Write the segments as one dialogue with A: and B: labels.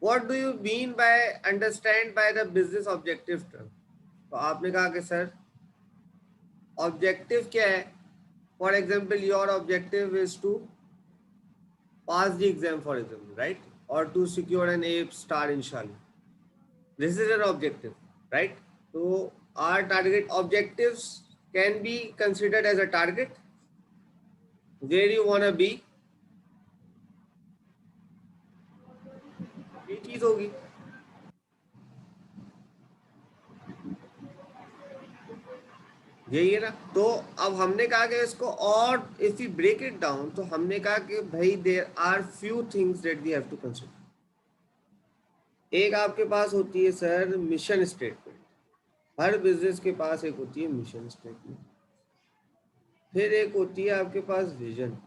A: What do you mean by understand by the business objective term? तो आपने कहा कि सर ऑब्जेक्टिव क्या है? For example your objective is to pass the exam, for example, right? Or to secure an A star inshallah. This is an objective, right? So our target objectives can be considered as a target. Where you wanna be, ये चीज होगी. यही है ना. तो अब हमने कहा कि इसको और if you break it down, तो हमने कहा कि भाई there are few things that we have to consider. एक आपके पास होती है सर मिशन स्टेटमेंट. हर बिजनेस के पास एक होती है मिशन स्टेटमेंट. फिर एक होती है आपके पास vision.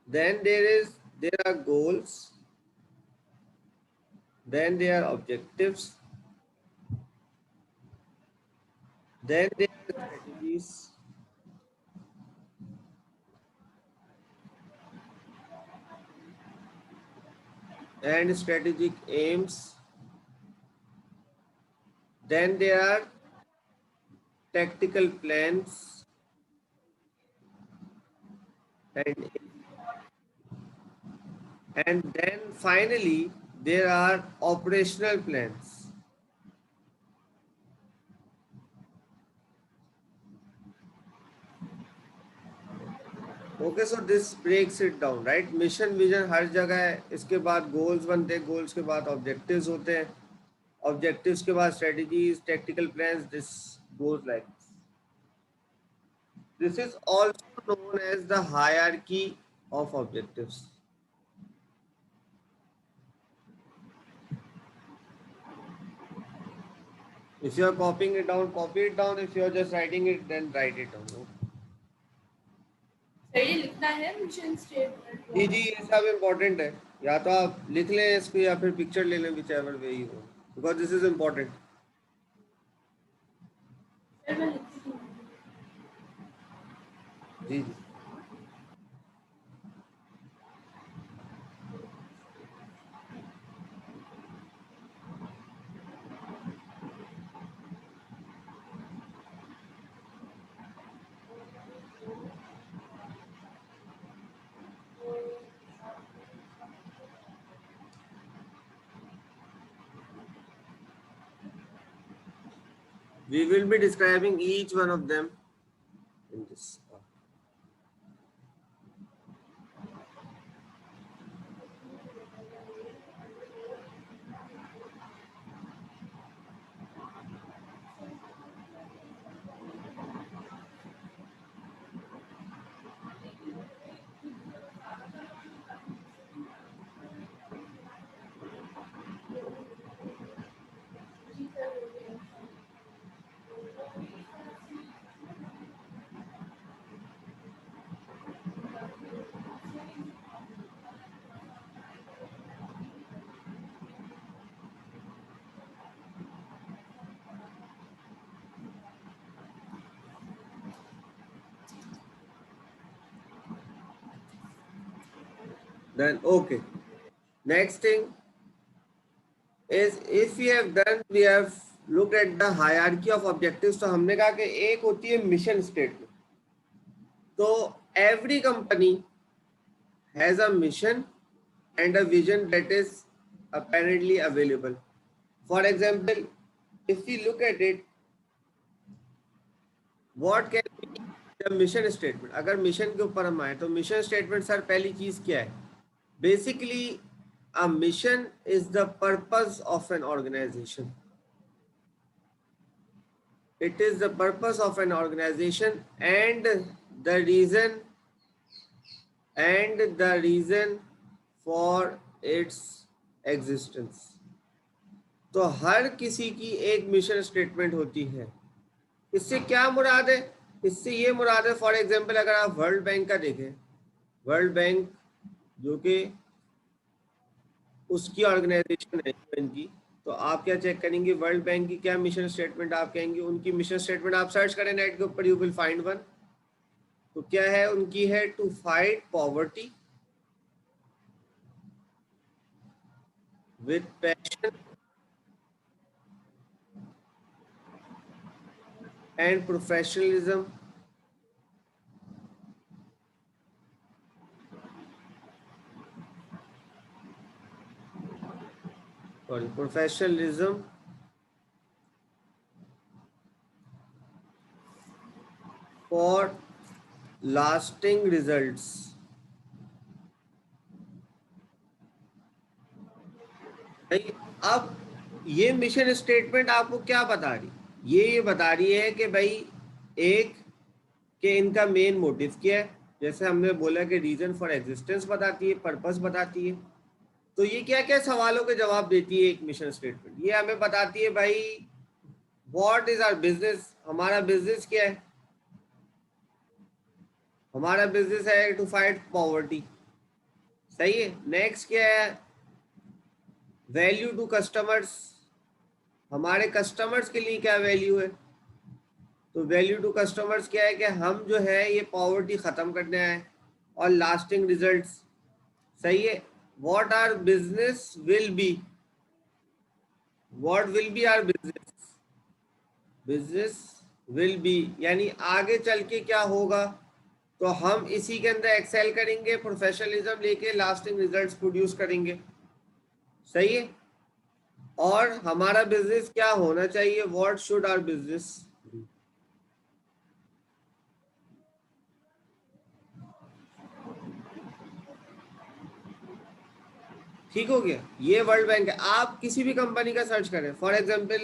A: Then there are goals. Then there are objectives. Then there are strategies. And strategic aims. Then there are tactical plans. And then finally there are operational plans. Okay, so this breaks it down, right? Mission vision हर जगह है. इसके बाद goals बनते हैं, goals के बाद objectives होते हैं, ऑब्जेक्टिव्स के बाद strategies, tactical plans. This goes like this is also known as the hierarchy of objectives. If you are copying it down, copy it down. If you are just writing it, then write it down. No?
B: ये लिखना है mission statement.
A: जी जी, ये सब important है. या तो आप लिख लें इसको या फिर पिक्चर ले लें, विच एवर वे यू हो, बिकॉज दिस इज इम्पोर्टेंट. जी जी. We will be describing each one of them in this. Then okay. Next thing is if we have done, we have looked at the hierarchy of objectives. तो हमने कहा कि एक होती है mission statement. तो every company has a mission and a vision that is apparently available. For example, if we look at it, what can be the mission statement? अगर mission के ऊपर हम आए तो मिशन स्टेटमेंट सर पहली चीज क्या है? Basically, a mission is the purpose of an organization. It is the purpose of an organization and the reason for its existence. तो हर किसी की एक मिशन स्टेटमेंट होती है. इससे क्या मुराद है? इससे ये मुराद है, फॉर एग्जांपल अगर आप वर्ल्ड बैंक का देखें, वर्ल्ड बैंक जो कि उसकी ऑर्गेनाइजेशन है यूएन की, तो आप क्या चेक करेंगे वर्ल्ड बैंक की क्या मिशन स्टेटमेंट आप कहेंगे? उनकी मिशन स्टेटमेंट आप सर्च करें नेट के ऊपर, यू विल फाइंड वन. तो क्या है उनकी? है to fight poverty, with passion and professionalism for lasting results. भाई, अब ये मिशन स्टेटमेंट आपको क्या बता रही, ये बता रही है कि भाई एक कि इनका मेन मोटिव क्या है, जैसे हमने बोला कि रीजन फॉर एग्जिस्टेंस बताती है, पर्पस बताती है। तो ये क्या क्या सवालों के जवाब देती है एक मिशन स्टेटमेंट, ये हमें बताती है भाई व्हाट इज आवर बिजनेस, हमारा बिजनेस क्या है, हमारा बिजनेस है टू फाइट पॉवर्टी, सही है। नेक्स्ट क्या है, वैल्यू टू कस्टमर्स, हमारे कस्टमर्स के लिए क्या वैल्यू है, तो वैल्यू टू कस्टमर्स क्या है कि हम जो है ये पॉवर्टी खत्म करना है, और लास्टिंग रिजल्ट्स, सही है। What are business will be, what will be our business, business will be यानी आगे चल के क्या होगा, तो हम इसी के अंदर एक्सेल करेंगे, प्रोफेशनलिज्म लेके लास्टिंग रिजल्ट्स प्रोड्यूस करेंगे, सही है। और हमारा बिजनेस क्या होना चाहिए, व्हाट शुड आवर बिजनेस, ठीक हो गया। ये वर्ल्ड बैंक है, आप किसी भी कंपनी का सर्च करें, फॉर एग्जांपल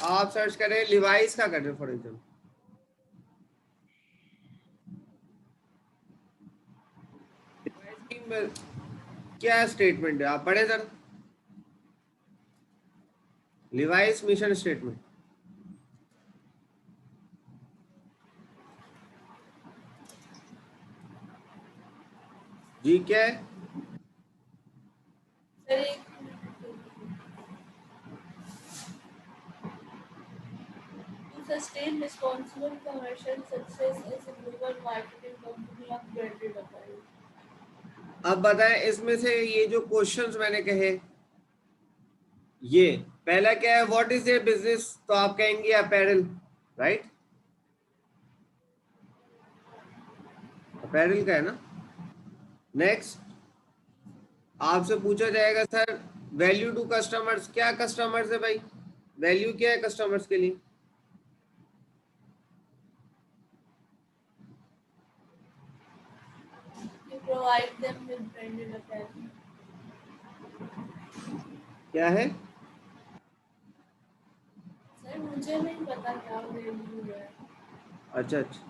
A: आप सर्च करें लिवाइस का करें फॉर एग्जांपल, क्या स्टेटमेंट है आप पढ़े सर, लिवाइस मिशन स्टेटमेंट, जी क्या है,
B: सर एक to sustain responsible commercial success as a global marketing company of branded apparel.
A: अब बताएं इसमें से ये जो क्वेश्चंस मैंने कहे, ये पहला क्या है, व्हाट इज ए बिजनेस, तो आप कहेंगे अपैरल, राइट, अपैरल का है ना। नेक्स्ट आपसे पूछा जाएगा सर वैल्यू टू कस्टमर्स, क्या कस्टमर्स है भाई, वैल्यू क्या है कस्टमर्स के लिए,
B: To provide them with branded apparel.
A: क्या है,
B: सर मुझे नहीं पता क्या वैल्यू है।
A: अच्छा अच्छा,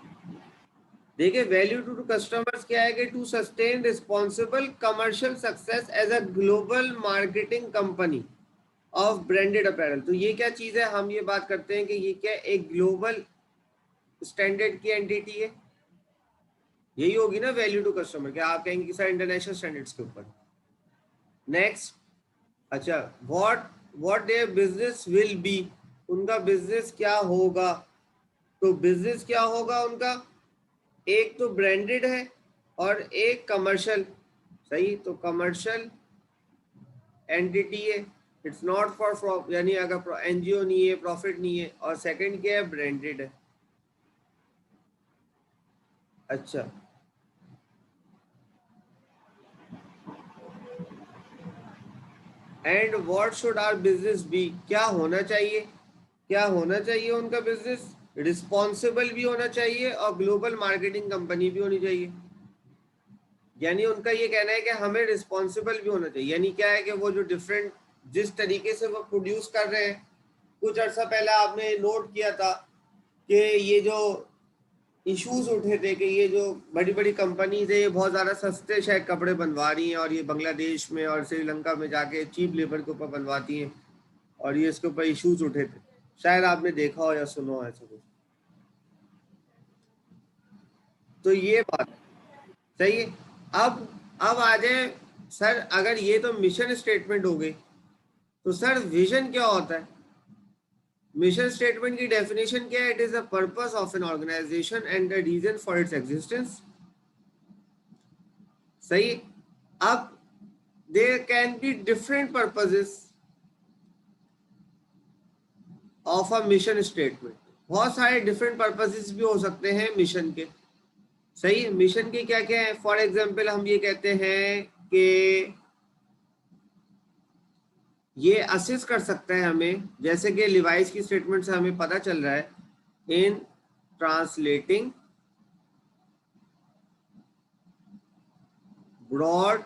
A: देखिए वैल्यू टू कस्टमर्स क्या है कि to sustain responsible commercial success as a global marketing company of branded apparel. तो ये क्या चीज है, हम ये बात करते हैं कि ये क्या एक ग्लोबल स्टैंडर्ड की एंटिटी है, यही होगी ना वैल्यू टू कस्टमर, क्या आप कहेंगे कि सर इंटरनेशनल स्टैंडर्ड्स के ऊपर। नेक्स्ट, अच्छा what their business will B, उनका बिजनेस क्या होगा, तो बिजनेस क्या होगा उनका, एक तो ब्रांडेड है और एक कमर्शियल, सही, तो कमर्शियल एंटिटी है, इट्स नॉट फॉर यानी अगर एनजीओ नहीं है, प्रॉफिट नहीं है, और सेकंड क्या है, ब्रांडेड है। अच्छा, and what should our business be, क्या होना चाहिए, क्या होना चाहिए उनका बिजनेस, रिस्पॉन्सिबल भी होना चाहिए और ग्लोबल मार्केटिंग कंपनी भी होनी चाहिए। यानी उनका ये कहना है कि हमें रिस्पॉन्सिबल भी होना चाहिए, यानी क्या है कि वो जो डिफरेंट जिस तरीके से वो प्रोड्यूस कर रहे हैं, कुछ अर्सा पहले आपने नोट किया था कि ये जो इश्यूज उठे थे कि ये जो बड़ी बड़ी कंपनीज है ये बहुत ज़्यादा सस्ते शायद कपड़े बनवा रही हैं, और ये बांग्लादेश में और श्रीलंका में जाके चीप लेबर के ऊपर बनवाती हैं, और ये इसके ऊपर इश्यूज उठे थे, शायद आपने देखा हो या सुना हो ऐसा कुछ। तो ये बात सही है। अब आ जाए सर, अगर ये तो मिशन स्टेटमेंट हो गई, तो सर विजन क्या होता है, मिशन स्टेटमेंट की डेफिनेशन क्या है, it is the purpose of an organisation and the reason for its existence, सही। अब there can be different purposes, of a mission statement. बहुत सारे डिफरेंट पर्पसेस भी हो सकते हैं मिशन के। सही है, मिशन के क्या क्या है? फॉर एग्जाम्पल हम ये कहते हैं कि ये असिस्ट कर सकता है हमें, जैसे कि लिवाइस की स्टेटमेंट से हमें पता चल रहा है, in translating broad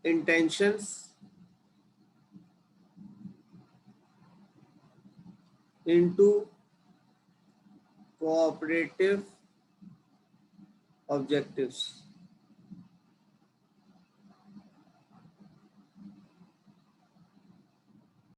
A: intentions into cooperative objectives।